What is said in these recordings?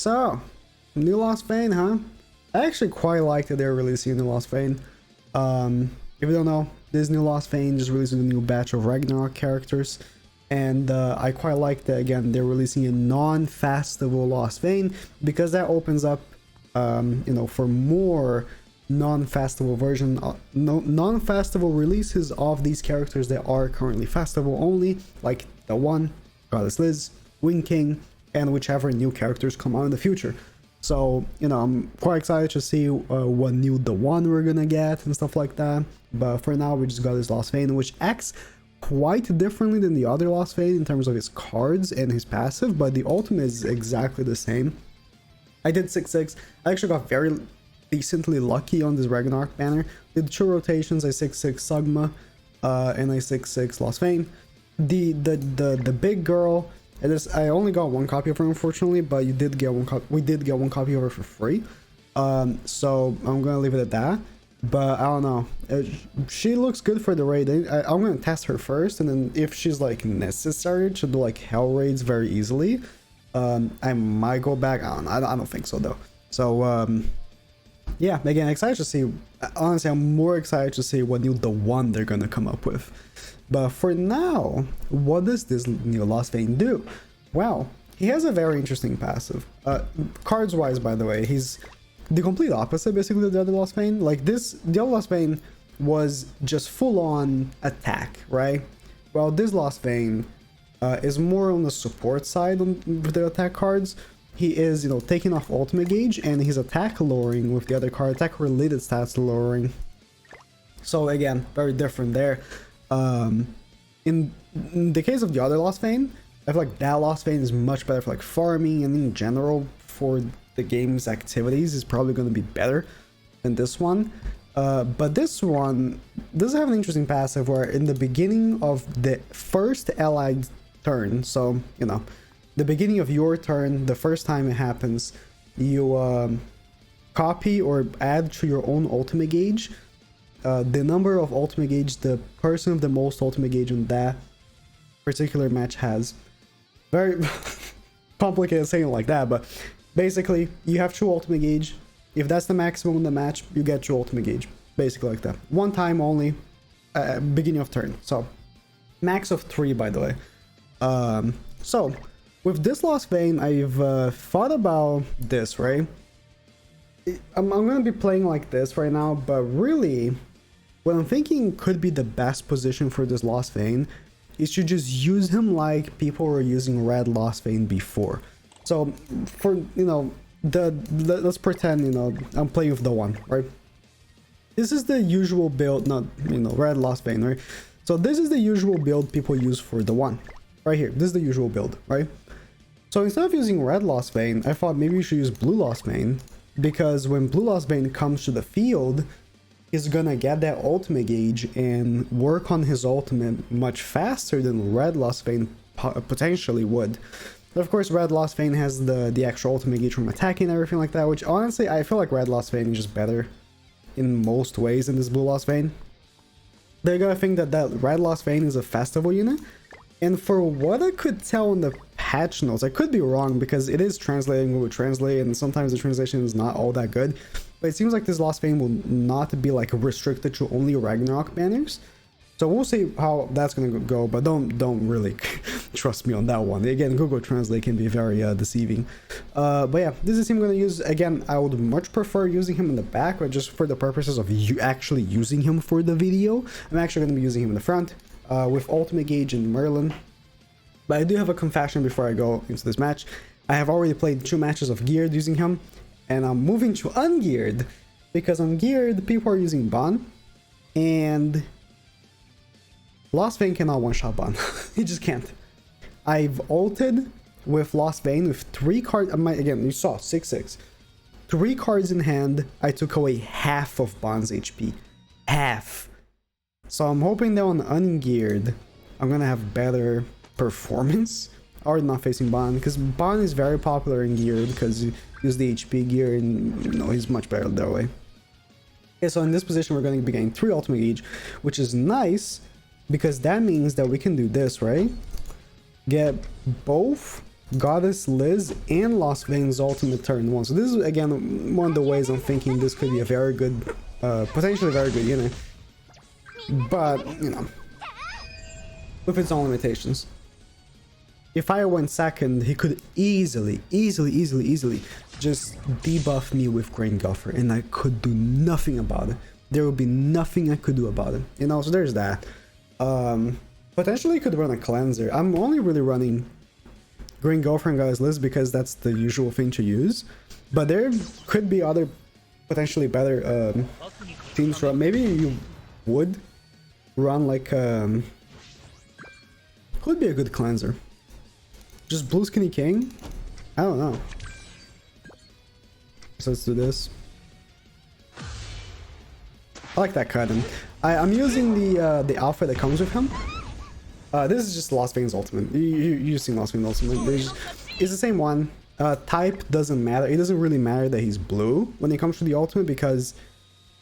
So, new LOSTVAYNE, huh? I actually quite like that they're releasing a new LOSTVAYNE. If you don't know, this new LOSTVAYNE just released a new batch of Ragnarok characters. And I quite like that, again, they're releasing a non-fastable LOSTVAYNE, because that opens up, you know, for more non-fastable version, non-fastable releases of these characters that are currently fastable only, like THO, Goddess Liz, Wind King, and whichever new characters come out in the future. So, you know, I'm quite excited to see what new THO we're gonna get and stuff like that. But for now, we just got this LOSTVAYNE, which acts quite differently than the other LOSTVAYNE in terms of his cards and his passive, but the ultimate is exactly the same. I did 6-6. I actually got very decently lucky on this Ragnarok banner. Did 2 rotations, I 6-6 Sugma, and I 6-6 LOSTVAYNE. The big girl, I only got 1 copy of her, unfortunately, but you did get 1 copy. We did get 1 copy of her for free. So I'm gonna leave it at that. But I don't know. She looks good for the raid. I'm gonna test her first, and then if she's like necessary to do like hell raids very easily, I might go back. I don't think so though. So yeah, again, excited to see. Honestly, I'm more excited to see what new THO they're gonna come up with. But for now, what does this new LOSTVAYNE do? Well, he has a very interesting passive. Cards wise, by the way, he's the complete opposite basically of the other LOSTVAYNE. Like this, the other LOSTVAYNE was just full on attack, right? Well, this LOSTVAYNE is more on the support side with the attack cards. He is, you know, taking off ultimate gauge, and his attack lowering with the other card, attack related stats lowering. So again, very different there. In the case of the other LOSTVAYNE, I feel like that LOSTVAYNE is much better for like farming, and in general for the game's activities is probably going to be better than this one. But this one does have an interesting passive where in the beginning of the first allied turn, so you know, the beginning of your turn, the first time it happens, you copy or add to your own ultimate gauge the number of ultimate gauge the person with the most ultimate gauge in that particular match has. Very complicated saying like that, but basically you have 2 ultimate gauge. If that's the maximum in the match, you get 2 ultimate gauge, basically like that. 1 time only, beginning of turn. So max of 3, by the way. So with this LOSTVAYNE, I've thought about this, right? I'm gonna be playing like this right now, but really what I'm thinking could be the best position for this LOSTVAYNE is to just use him like people were using red LOSTVAYNE before. So for, you know, let's pretend, you know, I'm playing with THO, right? This is the usual build, not, you know, red LOSTVAYNE, right? So this is the usual build people use for THO, right here. This is the usual build, right? So instead of using red LOSTVAYNE, I thought maybe you should use blue LOSTVAYNE, because when blue LOSTVAYNE comes to the field, he's gonna get that ultimate gauge and work on his ultimate much faster than red LOSTVAYNE potentially would. Of course, red LOSTVAYNE has the actual ultimate gauge from attacking and everything like that, which honestly, I feel like red LOSTVAYNE is just better in most ways than this blue LOSTVAYNE. They're gonna think that red LOSTVAYNE is a festival unit, and for what I could tell in the patch notes, I could be wrong because it is translating Google Translate, and sometimes the translation is not all that good, but it seems like this LOSTVAYNE will not be like restricted to only Ragnarok banners. So we'll see how that's gonna go, but don't really trust me on that one. Again, Google Translate can be very deceiving. But yeah, this is him gonna use. Again, I would much prefer using him in the back, but just for the purposes of you actually using him for the video, I'm actually gonna be using him in the front with ultimate gauge and Merlin. But I do have a confession before I go into this match. I have already played 2 matches of geared using him, and I'm moving to ungeared because on geared people are using Ban, and LOSTVAYNE cannot one-shot Ban. He just can't. I've ulted with LOSTVAYNE with 3 cards. Again, you saw 6-6. 3 cards in hand. I took away half of Ban's HP. Half. So I'm hoping that on ungeared, I'm gonna have better performance. Already not facing Ban, because Ban is very popular in geared because you use the HP gear, and you know he's much better that way. Okay, so in this position we're going to be getting 3 ultimate gauge, which is nice because that means that we can do this, right? Get both Goddess Liz and LOSTVAYNE's ultimate turn 1. So this is again one of the ways I'm thinking this could be a very good, potentially very good unit. But, you know, with its own limitations. If I went second, he could easily just debuff me with Grain Guffer, and I could do nothing about it. There would be nothing I could do about it. You know, so there's that. Potentially could run a cleanser. I'm only really running Grain Guffer and Goddess Liz because that's the usual thing to use. But there could be other potentially better teams to run. Maybe you would run like could be a good cleanser. Just Blue Skinny King? I don't know. So let's do this. I like that cut. I'm using the alpha that comes with him. This is just LOSTVAYNE's ultimate. You're using LOSTVAYNE's ultimate. It's the same one. Type doesn't matter. It doesn't really matter that he's blue when it comes to the ultimate because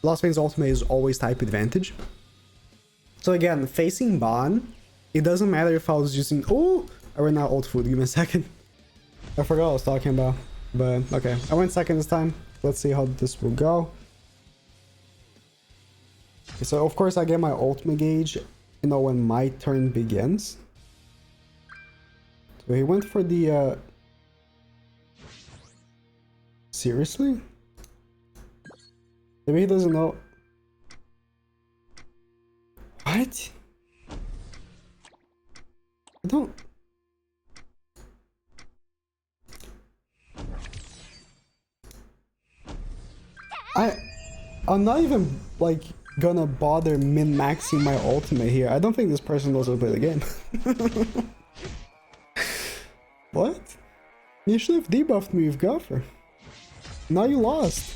LOSTVAYNE's ultimate is always type advantage. So again, facing Ban, it doesn't matter if I was using... Oh! I ran out of ult food. Give me a second. I forgot what I was talking about. But okay, I went second this time. Let's see how this will go. Okay, so of course I get my ultimate gauge, you know, when my turn begins. So he went for the seriously? Maybe he doesn't know. What? I don't... I'm not even like gonna bother min-maxing my ultimate here. I don't think this person knows how to play the game. What? You should have debuffed me with Guffer. Now you lost.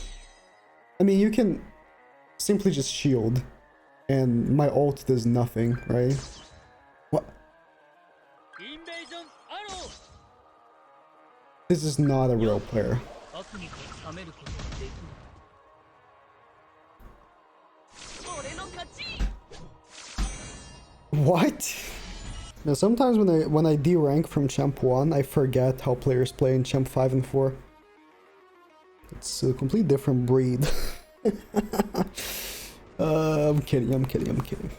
I mean, you can simply just shield and my ult does nothing, right? What? This is not a real player. What? Now sometimes when I D-rank from Champ 1, I forget how players play in Champ 5 and 4. It's a complete different breed. I'm kidding.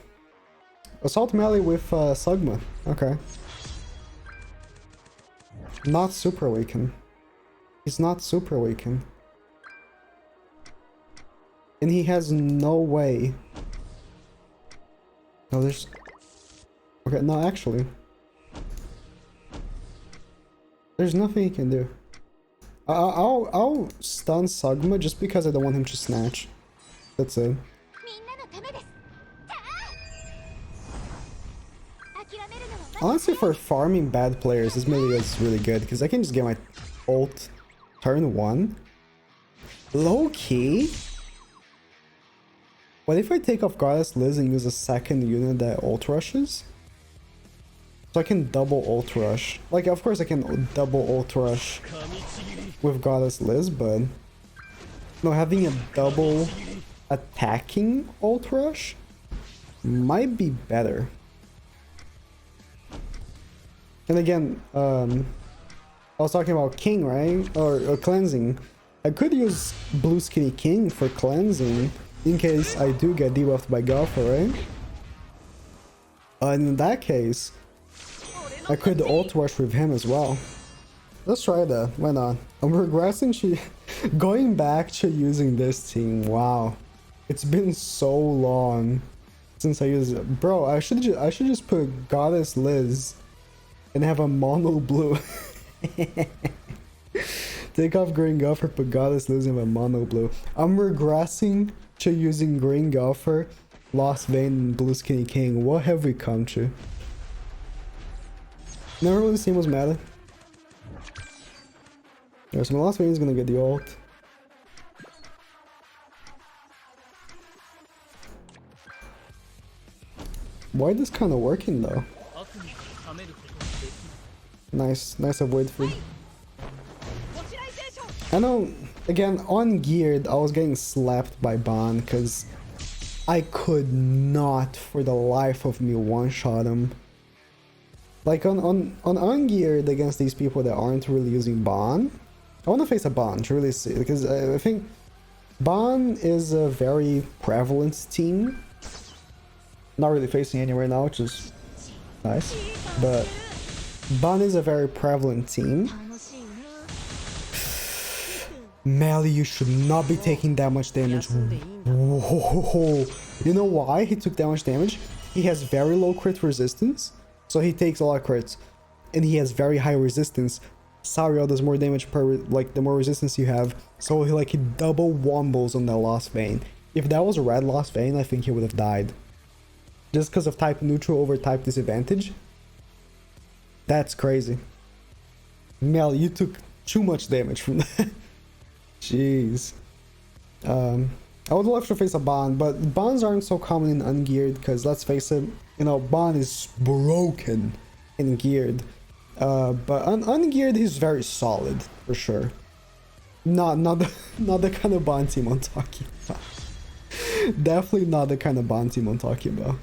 Assault melee with Sugma. Okay. Not super awaken. He's not super awaken. And he has no way. No, there's... Okay, no, actually. There's nothing he can do. I'll stun Sugma just because I don't want him to snatch. That's it. Honestly, for farming bad players, this MELIODAS is really good because I can just get my ult turn 1. Low key? What if I take off Goddess Liz and use a second unit that ult rushes? So I can double ult rush. Like, of course I can double ult rush with Goddess Liz, but... No, having a double attacking ult rush might be better. And again, I was talking about King, right? Or cleansing. I could use Blue Skinny King for cleansing in case I do get debuffed by Guffer, right? And in that case, I could ult rush with him as well. Let's try that. Why not? I'm regressing. Going back to using this team. Wow, it's been so long since I used it, bro. I should just put Goddess Liz and have a mono blue. Take off Green Guffer, put Goddess Liz and a mono blue. I'm regressing to using Green Guffer, LOSTVAYNE, and Blue Skinny King. What have we come to? Never really seen what's meta. Yeah, so my LOSTVAYNE is gonna get the ult. Why is this kind of working though? Nice avoid food. I know, again, ungeared, I was getting slapped by Ban because I could not for the life of me one-shot him. Like on ungeared against these people that aren't really using Bon, I want to face a Bon to really see, because I think Bon is a very prevalent team. Not really facing any right now, which is nice, but Bon is a very prevalent team. Melee, you should not be taking that much damage. Whoa. You know why he took that much damage? He has very low crit resistance, so he takes a lot of crits, and he has very high resistance. Sariel does more damage per, like, the more resistance you have, so he double wombos on that Lost Vein. If that was a red Lost Vein, I think he would have died. Just because of type neutral over type disadvantage. That's crazy. Mel, you took too much damage from that. Jeez. I would love to face a Bon, but Bons aren't so common in ungeared because, let's face it, you know, Bon is broken in geared. But ungeared he's very solid for sure. Not the kind of Bon team I'm talking about. Definitely not the kind of Bon team I'm talking about.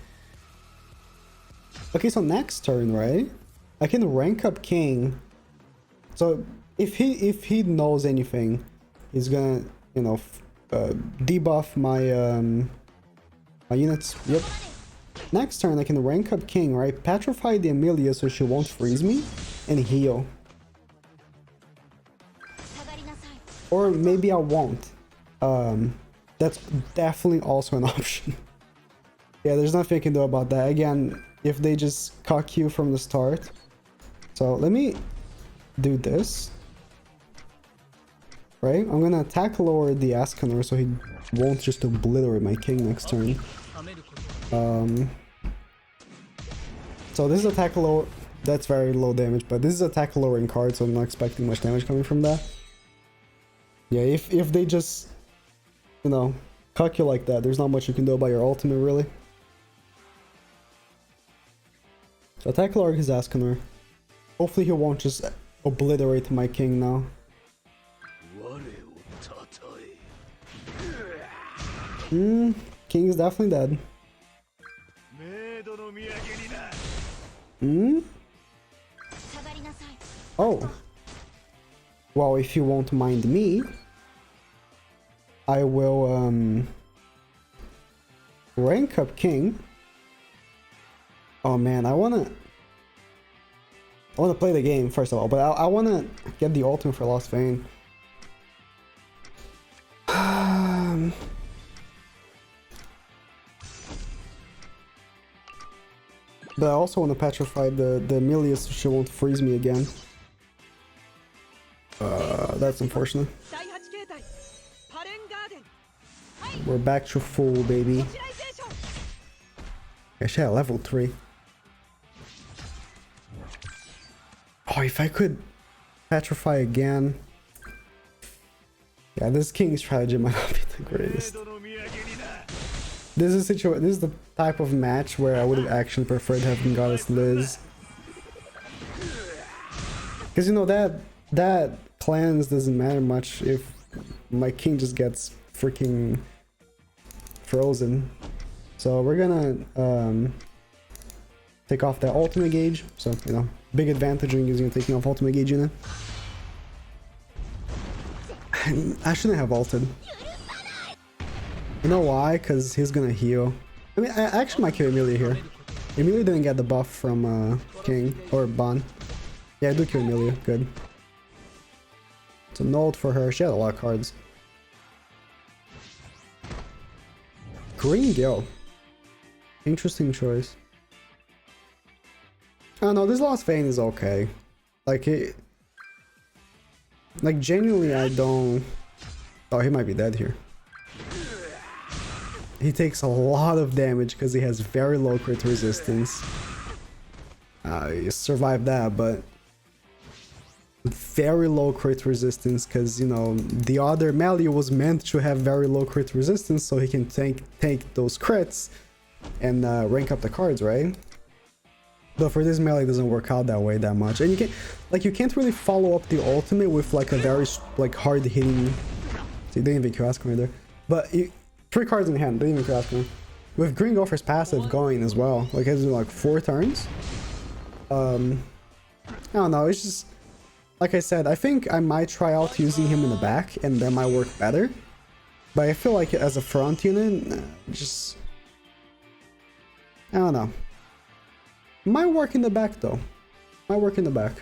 Okay, so next turn, right? I can rank up King. So if he knows anything, he's gonna, you know, debuff my my units. Yep. Next turn I can rank up King, right? Petrify the Amelia so she won't freeze me, and heal. Or maybe I won't. That's definitely also an option. Yeah, there's nothing I can do about that. Again, if they just cock you from the start. So let me do this. Right? I'm gonna attack lower the Ascanor so he won't just obliterate my king next turn. So this is attack lower. That's very low damage, but this is attack lowering card, so I'm not expecting much damage coming from that. Yeah, if they just, you know, cuck you like that, there's not much you can do about your ultimate, really. So attack lower his Ascanor. Hopefully he won't just obliterate my king now. King is definitely dead. Oh. Well, if you won't mind me, I will rank up King. Oh man, I wanna play the game first of all, but I wanna get the ultimate for Lost Vein. But I also want to petrify the Amelia so she won't freeze me again. That's unfortunate. We're back to full, baby. Yeah, she had level 3. Oh, if I could petrify again. Yeah, this King strategy might not be the greatest. This is the type of match where I would have actually preferred having Goddess Liz. Because, you know, that cleanse doesn't matter much if my king just gets freaking frozen. So we're gonna take off that ultimate gauge. So, you know, big advantage when using taking off ultimate gauge unit. I shouldn't have ulted. You know why? Because he's gonna heal. I mean, I actually might kill Amelia here. Amelia didn't get the buff from King or Bon. Yeah, I do kill Amelia. Good. It's a no ult for her. She had a lot of cards. Green Gil. Interesting choice. Oh no, this Lost Vein is okay. Like it. Like genuinely, I don't. Oh, he might be dead here. He takes a lot of damage because he has very low crit resistance. He survived that, but very low crit resistance because, you know, the other melee was meant to have very low crit resistance so he can take those crits and rank up the cards, right? But for this melee, it doesn't work out that way that much, and you can't really follow up the ultimate with like a very like hard hitting. See, they didn't even kill Ascomar there, but 3 cards in hand, didn't even kill Ascomar. With Green Gopher's passive going as well, like has like 4 turns. I don't know, it's just, like I said, I think I might try out using him in the back, and that might work better. But I feel like as a front unit, just... I don't know. Might work in the back, though. Might work in the back.